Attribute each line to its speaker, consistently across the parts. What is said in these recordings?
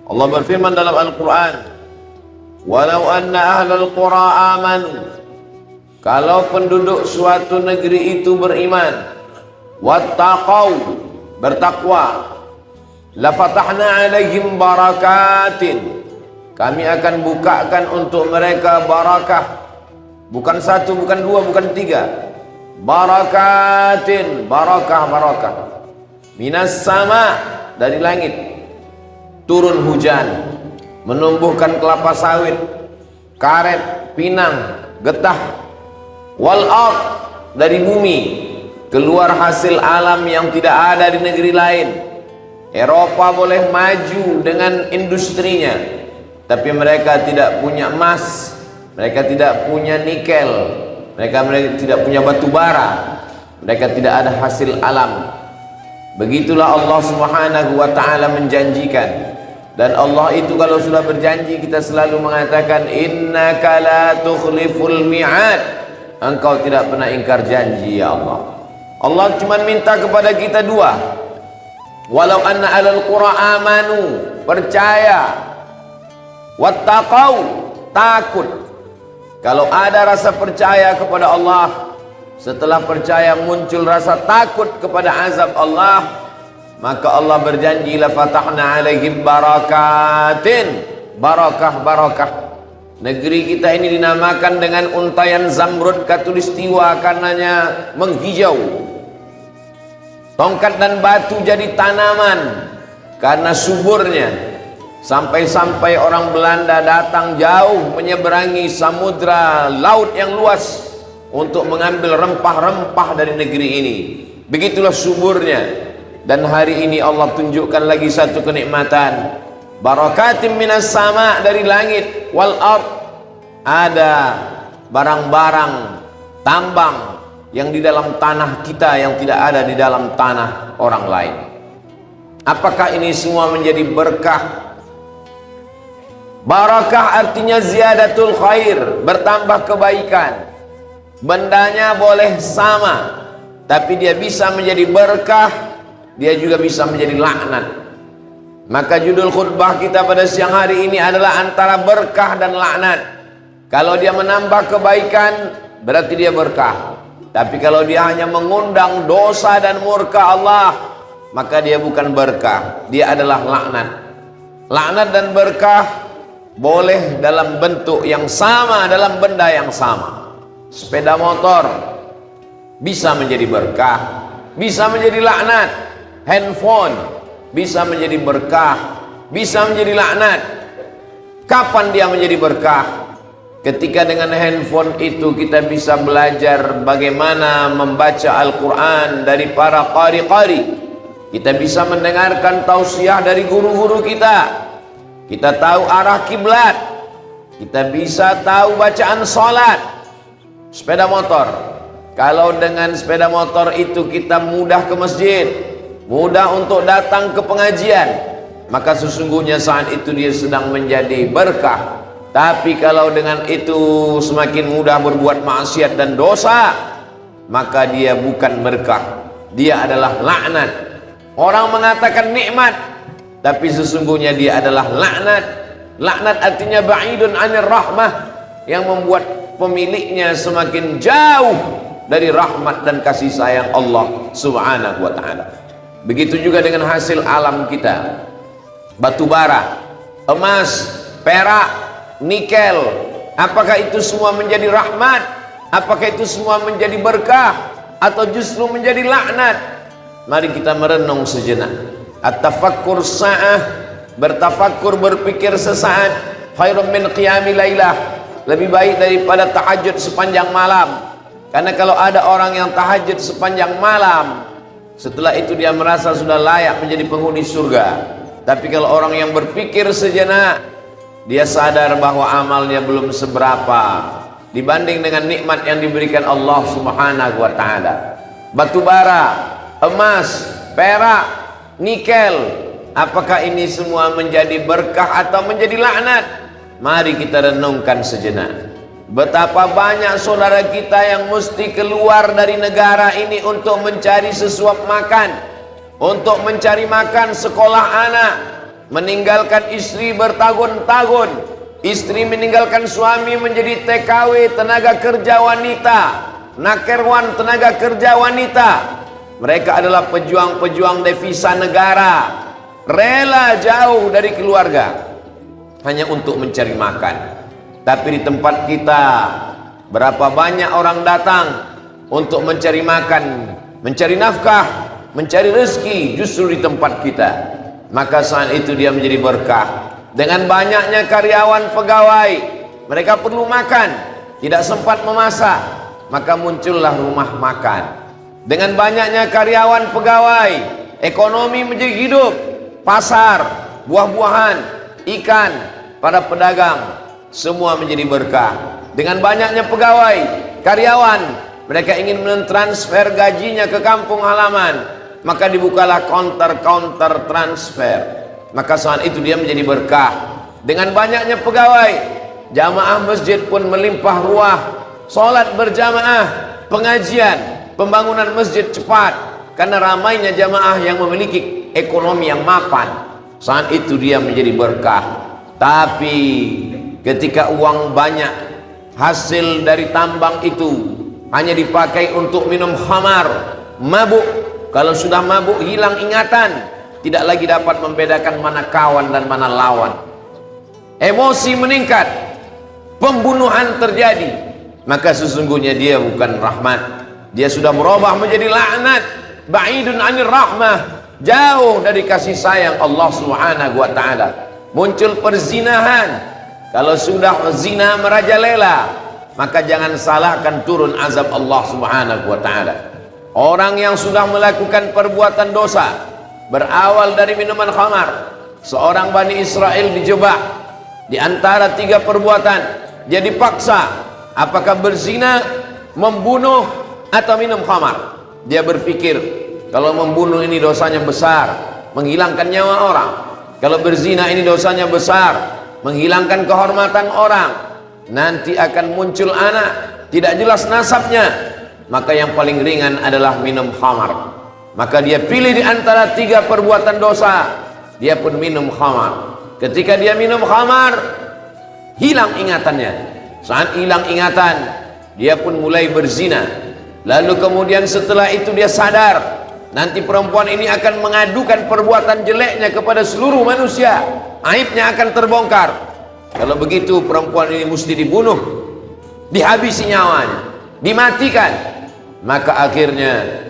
Speaker 1: Allah berfirman dalam Al-Quran, walau anna ahlal qura amanu, kalau penduduk suatu negeri itu beriman, wattaqau, bertakwa, lafatahna alaihim barakatin, kami akan bukakan untuk mereka barakah, bukan satu, bukan dua, bukan tiga, barakatin, barakah, minas sama, dari langit, turun hujan, menumbuhkan kelapa sawit, karet, pinang, getah, wal ard, dari bumi, keluar hasil alam yang tidak ada di negeri lain. Eropa boleh maju dengan industrinya, tapi mereka tidak punya emas, mereka tidak punya nikel, mereka tidak punya batu bara, mereka tidak ada hasil alam. Begitulah Allah Subhanahu wa ta'ala menjanjikan. Dan Allah itu kalau sudah berjanji, kita selalu mengatakan innaka la tukhliful mi'ad, engkau tidak pernah ingkar janji ya Allah. Allah cuma minta kepada kita dua, walau anna alal qura amanu, percaya, wattaqau, takut. Kalau ada rasa percaya kepada Allah, setelah percaya muncul rasa takut kepada azab Allah, maka Allah berjanji la fatahna alaihim barakatin, barakah. Negeri kita ini dinamakan dengan untayan zamrud katulistiwa karenanya menghijau. Tongkat dan batu jadi tanaman karena suburnya. Sampai-sampai orang Belanda datang jauh menyeberangi samudra laut yang luas untuk mengambil rempah-rempah dari negeri ini. Begitulah suburnya. Dan hari ini Allah tunjukkan lagi satu kenikmatan, barakatim minas sama, dari langit, wal ard, ada barang-barang tambang yang di dalam tanah kita yang tidak ada di dalam tanah orang lain. Apakah ini semua menjadi berkah? Barakah artinya ziyadatul khair, bertambah kebaikan. Bendanya boleh sama, tapi dia bisa menjadi berkah, dia juga bisa menjadi laknat. Maka judul khutbah kita pada siang hari ini adalah antara berkah dan laknat. Kalau dia menambah kebaikan, berarti dia berkah. Tapi kalau dia hanya mengundang dosa dan murka Allah, maka dia bukan berkah, dia adalah laknat. Laknat dan berkah boleh dalam bentuk yang sama, dalam benda yang sama. Sepeda motor bisa menjadi berkah, bisa menjadi laknat. Handphone bisa menjadi berkah, bisa menjadi laknat. Kapan dia menjadi berkah? Ketika dengan handphone itu kita bisa belajar bagaimana membaca Al-Quran dari para qari-qari. Kita bisa mendengarkan tausiah dari guru-guru kita. Kita tahu arah kiblat, kita bisa tahu bacaan sholat. Sepeda motor, kalau dengan sepeda motor itu kita mudah ke masjid, mudah untuk datang ke pengajian, maka sesungguhnya saat itu dia sedang menjadi berkah. Tapi kalau dengan itu semakin mudah berbuat maksiat dan dosa, maka dia bukan berkah, dia adalah laknat. Orang mengatakan nikmat, tapi sesungguhnya dia adalah laknat. Laknat artinya ba'idun anir rahmah, yang membuat pemiliknya semakin jauh dari rahmat dan kasih sayang Allah Subhanahu wa ta'ala. Begitu juga dengan hasil alam kita, batu bara, emas, perak, nikel. Apakah itu semua menjadi rahmat? Apakah itu semua menjadi berkah? Atau justru menjadi laknat? Mari kita merenung sejenak. At-tafakkur sa'ah, bertafakkur, berpikir sesaat, khairun min qiyami lailah, lebih baik daripada tahajud sepanjang malam. Karena kalau ada orang yang tahajud sepanjang malam, setelah itu dia merasa sudah layak menjadi penghuni surga. Tapi kalau orang yang berpikir sejenak, dia sadar bahwa amalnya belum seberapa dibanding dengan nikmat yang diberikan Allah Subhanahu wa ta'ala. Batu bara, emas, perak, nikel, apakah ini semua menjadi berkah atau menjadi laknat? Mari kita renungkan sejenak. Betapa banyak saudara kita yang mesti keluar dari negara ini untuk mencari sesuap makan, untuk mencari makan sekolah anak, meninggalkan istri bertahun-tahun, istri meninggalkan suami menjadi TKW, tenaga kerja wanita, nakerwan, tenaga kerja wanita. Mereka adalah pejuang-pejuang devisa negara, rela jauh dari keluarga hanya untuk mencari makan. Tapi di tempat kita, berapa banyak orang datang untuk mencari makan, mencari nafkah, mencari rezeki justru di tempat kita. Maka saat itu dia menjadi berkah. Dengan banyaknya karyawan pegawai, mereka perlu makan, tidak sempat memasak, maka muncullah rumah makan. Dengan banyaknya karyawan pegawai, ekonomi menjadi hidup. Pasar, buah-buahan, ikan, para pedagang, semua menjadi berkah. Dengan banyaknya pegawai, karyawan, mereka ingin mentransfer gajinya ke kampung halaman, maka dibukalah counter transfer. Maka saat itu dia menjadi berkah. Dengan banyaknya pegawai, jamaah masjid pun melimpah ruah, sholat berjamaah, pengajian, pembangunan masjid cepat, karena ramainya jamaah yang memiliki ekonomi yang mapan. Saat itu dia menjadi berkah. Tapi ketika uang banyak, hasil dari tambang itu hanya dipakai untuk minum khamar, mabuk. Kalau sudah mabuk hilang ingatan, tidak lagi dapat membedakan mana kawan dan mana lawan. Emosi meningkat, pembunuhan terjadi, maka sesungguhnya dia bukan rahmat. Dia sudah berubah menjadi laknat, ba'idun 'anir rahmah, jauh dari kasih sayang Allah Subhanahu wa taala. Muncul perzinahan. Kalau sudah zina merajalela, maka jangan salahkan turun azab Allah Subhanahu wa taala. Orang yang sudah melakukan perbuatan dosa berawal dari minuman khamar. Seorang Bani Israel dijebak di antara 3 perbuatan. Dia dipaksa apakah berzina, membunuh, atau minum khamar. Dia berpikir, kalau membunuh ini dosanya besar, menghilangkan nyawa orang. Kalau berzina ini dosanya besar, menghilangkan kehormatan orang. Nanti akan muncul anak tidak jelas nasabnya, maka yang paling ringan adalah minum khamar. Maka dia pilih di antara 3 perbuatan dosa, dia pun minum khamar. Ketika dia minum khamar, hilang ingatannya. Saat hilang ingatan, dia pun mulai berzina. Lalu kemudian setelah itu dia sadar, nanti perempuan ini akan mengadukan perbuatan jeleknya kepada seluruh manusia, aibnya akan terbongkar. Kalau begitu perempuan ini mesti dibunuh, dihabisi nyawanya, dimatikan. Maka akhirnya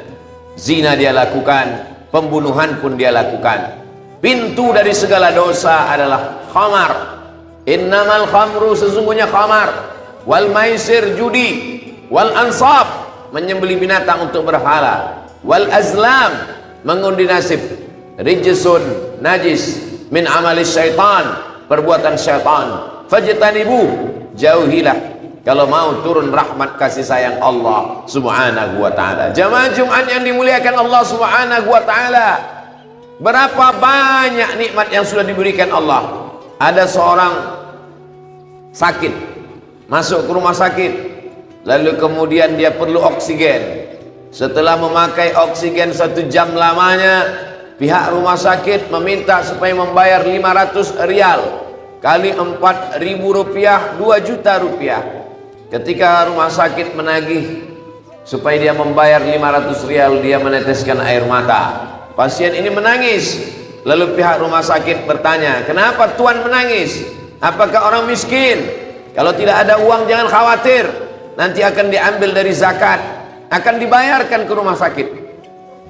Speaker 1: zina dia lakukan, pembunuhan pun dia lakukan. Pintu dari segala dosa adalah khamar. Innamal khamru, sesungguhnya khamar, wal maisir, judi, wal ansab, menyembelih binatang untuk berhala, wal azlam, mengundi nasib, rijsun, najis, min amalis syaitan, perbuatan syaitan, fajtanibu, jauhilah kalau mau turun rahmat kasih sayang Allah Subhanahu wa taala. Jamaah Jumat yang dimuliakan Allah Subhanahu wa taala, berapa banyak nikmat yang sudah diberikan Allah. Ada seorang sakit, masuk ke rumah sakit, lalu kemudian dia perlu oksigen. Setelah memakai oksigen 1 jam lamanya, pihak rumah sakit meminta supaya membayar 500 rial kali 4.000 rupiah, 2 juta rupiah. Ketika rumah sakit menagih supaya dia membayar 500 rial, dia meneteskan air mata. Pasien ini menangis. Lalu pihak rumah sakit bertanya, kenapa tuan menangis? Apakah orang miskin? Kalau tidak ada uang jangan khawatir, nanti akan diambil dari zakat, akan dibayarkan ke rumah sakit.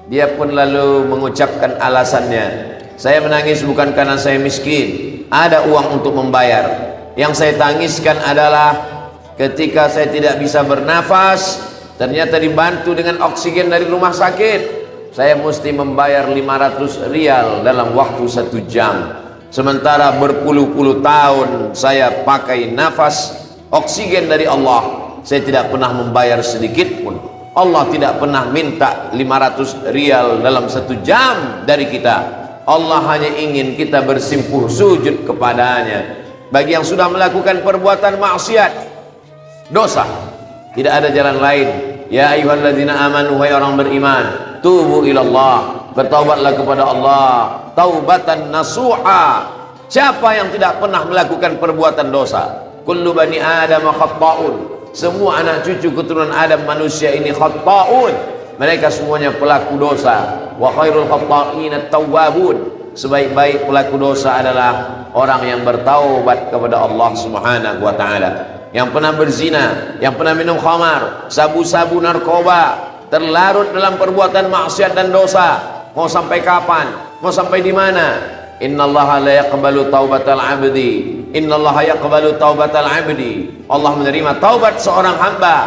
Speaker 1: Dia pun lalu mengucapkan alasannya, saya menangis bukan karena saya miskin, ada uang untuk membayar. Yang saya tangiskan adalah ketika saya tidak bisa bernafas, ternyata dibantu dengan oksigen dari rumah sakit, saya mesti membayar 500 rial dalam waktu 1 jam. Sementara berpuluh-puluh tahun saya pakai nafas oksigen dari Allah, saya tidak pernah membayar sedikit pun. Allah tidak pernah minta 500 rial dalam 1 jam dari kita. Allah hanya ingin kita bersimpuh sujud kepadanya. Bagi yang sudah melakukan perbuatan maksiat, dosa, tidak ada jalan lain. Ya ayyuhalladzina amanu, wahai orang beriman, tubu ilallah, bertaubatlah kepada Allah, taubatan nasuha. Siapa yang tidak pernah melakukan perbuatan dosa? Kullu bani Adam khatta'un. Semua anak cucu keturunan Adam manusia ini khatta'un. Mereka semuanya pelaku dosa. Wa khairul khatta'ina at-tawwabun. Sebaik-baik pelaku dosa adalah orang yang bertaubat kepada Allah Subhanahu wa taala. Yang pernah berzina, yang pernah minum khamar, sabu-sabu, narkoba, terlarut dalam perbuatan maksiat dan dosa. Mau sampai kapan? Mau sampai di mana? Innallaha la yaqbalu taubatal abdi. Innallaha yaqbalu taubatal abdi. Allah menerima taubat seorang hamba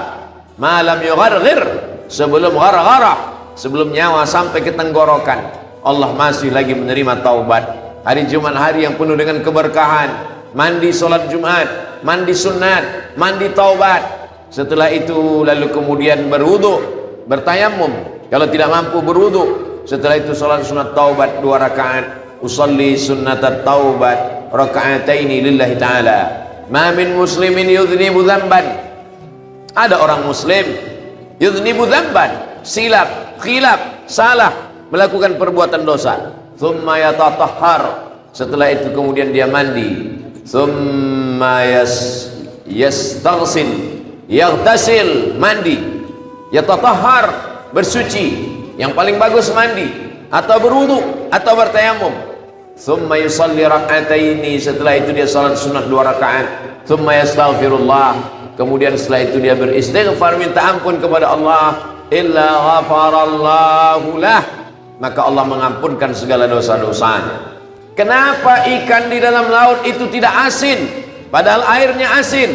Speaker 1: malam yugharghir, sebelum ghargharah, sebelum nyawa sampai ke tenggorokan. Allah masih lagi menerima taubat. Hari Jumat hari yang penuh dengan keberkahan. Mandi solat Jumat, mandi sunat, mandi taubat. Setelah itu lalu kemudian berwudu, bertayamum. Kalau tidak mampu berwudu, setelah itu solat sunat taubat 2 rakaat. Usalli sunnatat taubat raka'ataini lillahi ta'ala. Ma min muslimin yudhnibu dzamban. Ada orang muslim yudhnibu dzamban, silap, khilaf, salah, melakukan perbuatan dosa. Thumma yatatahhar, setelah itu kemudian dia mandi. Thumma yastaghsil, yaghtasil, mandi. Yatatahhar, bersuci. Yang paling bagus mandi atau berwudu atau bertayamum. Thumma yusalli rak'ataini, setelah itu dia salat sunat 2 rakaat. Thumma yastaghfirullah, kemudian setelah itu dia beristighfar, minta ampun kepada Allah. Illa ghafarallahu lah, maka Allah mengampunkan segala dosa-dosanya. Kenapa ikan di dalam laut itu tidak asin padahal airnya asin?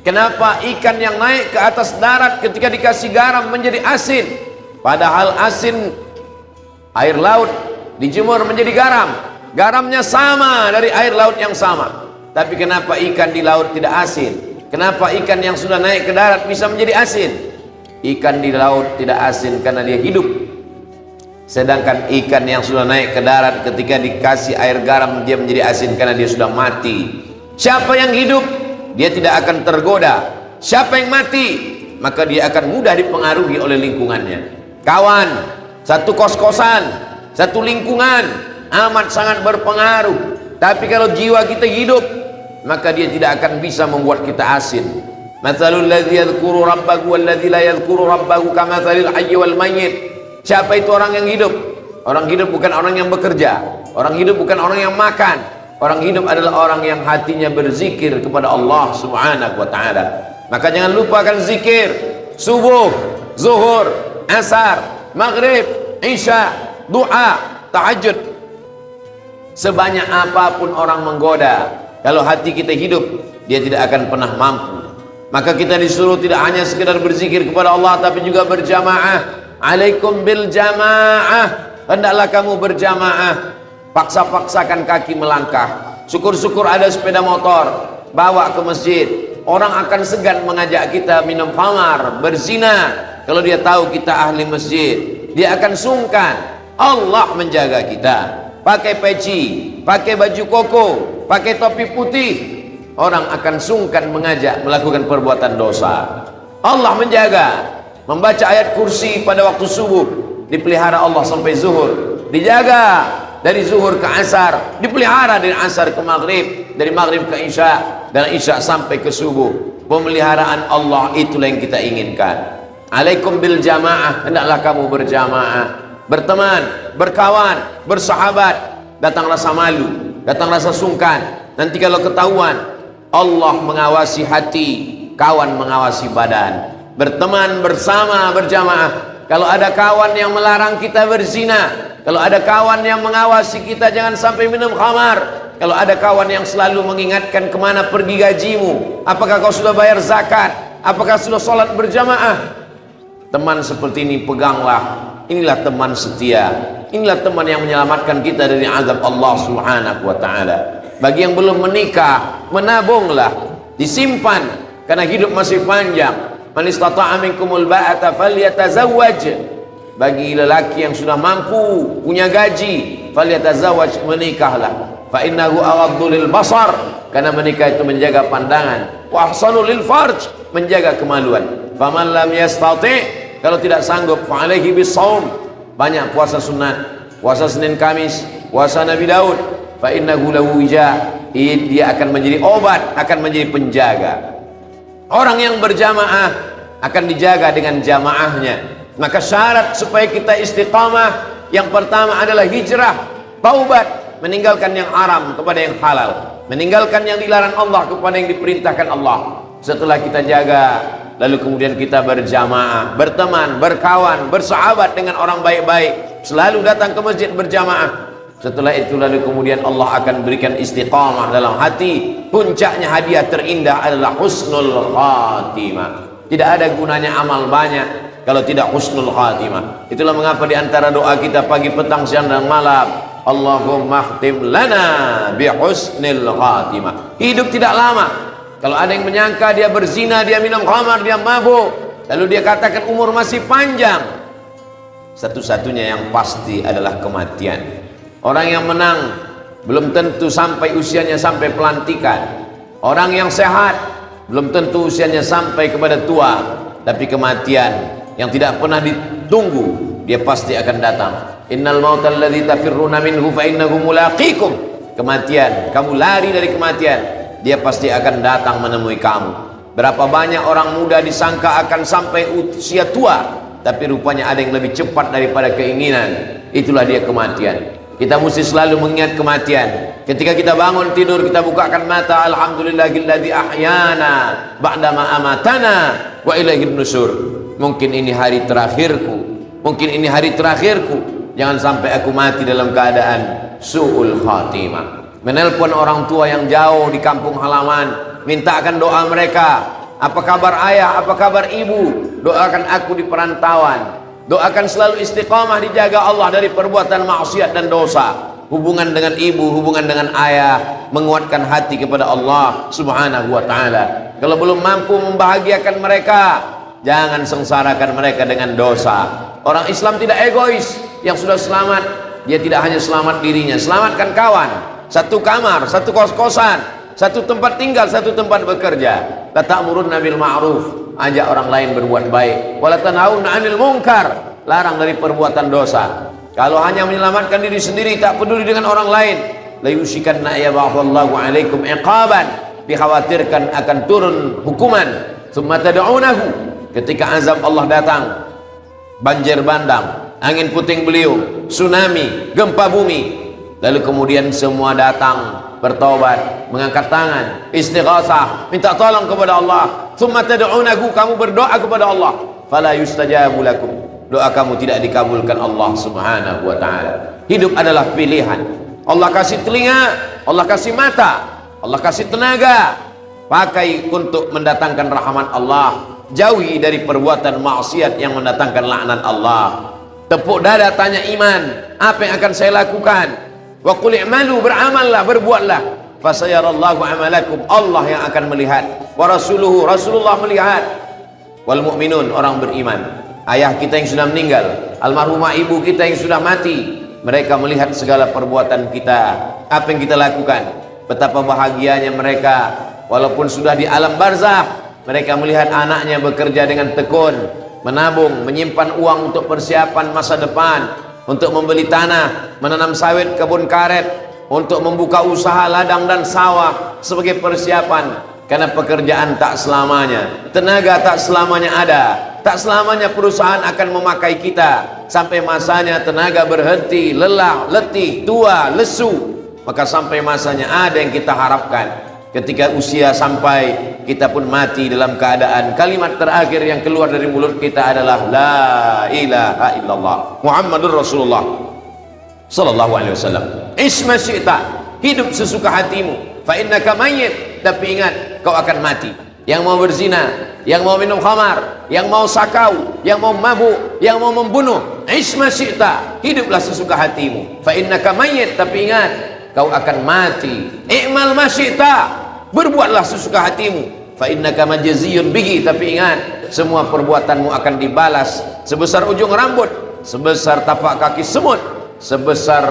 Speaker 1: Kenapa ikan yang naik ke atas darat ketika dikasih garam menjadi asin padahal asin air laut dijemur menjadi garam? Garamnya sama dari air laut yang sama. Tapi kenapa ikan di laut tidak asin? Kenapa ikan yang sudah naik ke darat bisa menjadi asin? Ikan di laut tidak asin karena dia hidup. Sedangkan ikan yang sudah naik ke darat ketika dikasih air garam dia menjadi asin karena dia sudah mati. Siapa yang hidup dia tidak akan tergoda. Siapa yang mati maka dia akan mudah dipengaruhi oleh lingkungannya. Kawan, satu kos-kosan, satu lingkungan amat sangat berpengaruh. Tapi kalau jiwa kita hidup maka dia tidak akan bisa membuat kita asin. Matsalul ladzi yadhkuru rabbahu wal ladzi la yadhkuru rabbahu kamatsalil hayyi wal mayyit. Siapa itu orang yang hidup? Orang hidup bukan orang yang bekerja. Orang hidup bukan orang yang makan. Orang hidup adalah orang yang hatinya berzikir kepada Allah Subhanahu wa ta'ala. Maka jangan lupakan zikir subuh, zuhur, asar, maghrib, isya, doa, tahajud. Sebanyak apapun orang menggoda, kalau hati kita hidup dia tidak akan pernah mampu. Maka kita disuruh tidak hanya sekedar berzikir kepada Allah tapi juga berjamaah. Alaikum bil jamaah, hendaklah kamu berjamaah. Paksa-paksakan kaki melangkah. Syukur-syukur ada sepeda motor, bawa ke masjid. Orang akan segan mengajak kita minum khamar, berzina kalau dia tahu kita ahli masjid. Dia akan sungkan. Allah menjaga kita. Pakai peci, pakai baju koko, pakai topi putih, orang akan sungkan mengajak melakukan perbuatan dosa. Allah menjaga. Membaca ayat kursi pada waktu subuh dipelihara Allah sampai zuhur, dijaga dari zuhur ke asar, dipelihara dari asar ke maghrib, dari maghrib ke isya, dan isya sampai ke subuh. Pemeliharaan Allah itulah yang kita inginkan. Alaikum bil jamaah, hendaklah kamu berjamaah, berteman, berkawan, bersahabat. Datang rasa malu, datang rasa sungkan. Nanti kalau ketahuan, Allah mengawasi hati, kawan mengawasi badan. Berteman bersama berjamaah. Kalau ada kawan yang melarang kita berzina, kalau ada kawan yang mengawasi kita jangan sampai minum khamar, kalau ada kawan yang selalu mengingatkan kemana pergi gajimu, apakah kau sudah bayar zakat, apakah sudah sholat berjamaah, teman seperti ini peganglah. Inilah teman setia, inilah teman yang menyelamatkan kita dari azab Allah Subhanahu wa ta'ala. Bagi yang belum menikah, menabunglah, disimpan karena hidup masih panjang. Man istata'a minkumul ba'ata falyatazawwaj. Bagi lelaki yang sudah mampu, punya gaji, falyatazawwaj, menikahlah. Fa innahu aghaddu lil basar, karena menikah itu menjaga pandangan. Wa ahsanu lil farj, menjaga kemaluan. Faman lam yastati', Kalau tidak sanggup, fa'alaihi bisawm, banyak puasa sunat, puasa Senin Kamis, puasa Nabi Daud. Fa innahu lahu wija, dia akan menjadi obat, akan menjadi penjaga. Orang yang berjamaah akan dijaga dengan jamaahnya. Maka syarat supaya kita istiqamah yang pertama adalah hijrah, taubat, meninggalkan yang haram kepada yang halal, meninggalkan yang dilarang Allah kepada yang diperintahkan Allah. Setelah kita jaga, lalu kemudian kita berjamaah, berteman, berkawan, bersahabat dengan orang baik-baik, selalu datang ke masjid berjamaah. Setelah itu lalu kemudian Allah akan berikan istiqamah dalam hati. Puncaknya hadiah terindah adalah husnul khatimah. Tidak ada gunanya amal banyak kalau tidak husnul khatimah. Itulah mengapa di antara doa kita pagi, petang, siang dan malam, Allahumma khtim lana bi husnil khatimah. Hidup tidak lama. Kalau ada yang menyangka dia berzina, dia minum khamar, dia mabuk, lalu dia katakan umur masih panjang, satu-satunya yang pasti adalah kematian. Orang yang menang belum tentu sampai usianya sampai pelantikan. Orang yang sehat belum tentu usianya sampai kepada tua. Tapi kematian yang tidak pernah ditunggu, dia pasti akan datang. Innal mautal ladzi tafirruna minhu fa innahu mulaqikum. Kematian, kamu lari dari kematian, dia pasti akan datang menemui kamu. Berapa banyak orang muda disangka akan sampai usia tua, tapi rupanya ada yang lebih cepat daripada keinginan. Itulah dia kematian. Kita mesti selalu mengingat kematian. Ketika kita bangun tidur, kita bukakan mata, alhamdulillahilladzi ahyana ba'dama amatana wa ilaihin nusur. Mungkin ini hari terakhirku, mungkin ini hari terakhirku. Jangan sampai aku mati dalam keadaan su'ul khatimah. Menelpon orang tua yang jauh di kampung halaman, mintakan doa mereka. Apa kabar ayah, apa kabar ibu? Doakan aku di perantauan. Doakan selalu istiqamah, dijaga Allah dari perbuatan maksiat dan dosa. Hubungan dengan ibu, hubungan dengan ayah, menguatkan hati kepada Allah subhanahu wa ta'ala. Kalau belum mampu membahagiakan mereka, jangan sengsarakan mereka dengan dosa. Orang Islam tidak egois. Yang sudah selamat, dia tidak hanya selamat dirinya, selamatkan kawan. Satu kamar, satu kos-kosan, satu tempat tinggal, satu tempat bekerja. La ta'murunna bil ma'ruf, ajak orang lain berbuat baik. Wala tanhauna 'anil munkar, larang dari perbuatan dosa. Kalau hanya menyelamatkan diri sendiri, tak peduli dengan orang lain, la yusikanna yab'atsallahu 'alaikum iqaban, dikhawatirkan akan turun hukuman. Tsumma tad'unahu, ketika azab Allah datang, banjir bandang, angin puting beliung, tsunami, gempa bumi, lalu kemudian semua datang bertobat, mengangkat tangan, istighasah, minta tolong kepada Allah. Tsumma tad'unahu, kamu berdoa kepada Allah, fala yustajabu lakum, doa kamu tidak dikabulkan Allah subhanahu wa ta'ala. Hidup adalah pilihan. Allah kasih telinga, Allah kasih mata, Allah kasih tenaga, pakai untuk mendatangkan rahmat Allah, jauhi dari perbuatan maksiat yang mendatangkan laknat Allah. Tepuk dada, tanya iman, apa yang akan saya lakukan? Wa qul i'malu, beramallah, berbuatlah, fasayarallahu amalakum, Allah yang akan melihat, wa rasuluhu, Rasulullah melihat, wal mu'minun, orang beriman. Ayah kita yang sudah meninggal, almarhumah ibu kita yang sudah mati, mereka melihat segala perbuatan kita, apa yang kita lakukan. Betapa bahagianya mereka, walaupun sudah di alam barzakh, mereka melihat anaknya bekerja dengan tekun, menabung, menyimpan uang untuk persiapan masa depan, untuk membeli tanah, menanam sawit, kebun karet, untuk membuka usaha ladang dan sawah sebagai persiapan. Karena pekerjaan tak selamanya, tenaga tak selamanya ada, tak selamanya perusahaan akan memakai kita. Sampai masanya tenaga berhenti, lelah, letih, tua, lesu, maka sampai masanya ada yang kita harapkan. Ketika usia sampai, kita pun mati dalam keadaan kalimat terakhir yang keluar dari mulut kita adalah la ilaha illallah Muhammadur Rasulullah sallallahu alaihi wasallam. Isma syi'ta, hidup sesuka hatimu, fa innaka mayyit, tapi ingat kau akan mati. Yang mau berzina, yang mau minum khamar, yang mau sakau, yang mau mabuk, yang mau membunuh, isma syi'ta, hiduplah sesuka hatimu, fa innaka mayyit, tapi ingat kau akan mati. I'mal ma syi'ta, berbuatlah sesuka hatimu, fa innaka majziyun bihi, tapi ingat semua perbuatanmu akan dibalas sebesar ujung rambut, sebesar tapak kaki semut, sebesar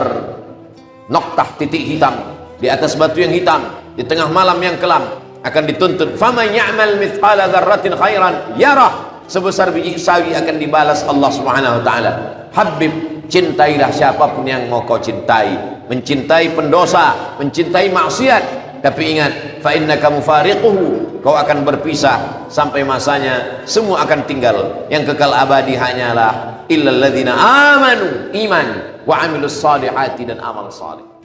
Speaker 1: noktah titik hitam di atas batu yang hitam di tengah malam yang kelam, akan dituntut. Faman ya'mal mithqala dzarratin khairan yarah, sebesar biji sawi akan dibalas Allah Subhanahu wa taala. Habib, cintailah siapapun yang mau kau cintai, mencintai pendosa, mencintai maksiat, tapi ingat, fa innaka mufariquhu, kau akan berpisah sampai masanya, semua akan tinggal. Yang kekal abadi hanyalah illal ladzina amanu, iman, wa amilus salihati, dan amal saleh.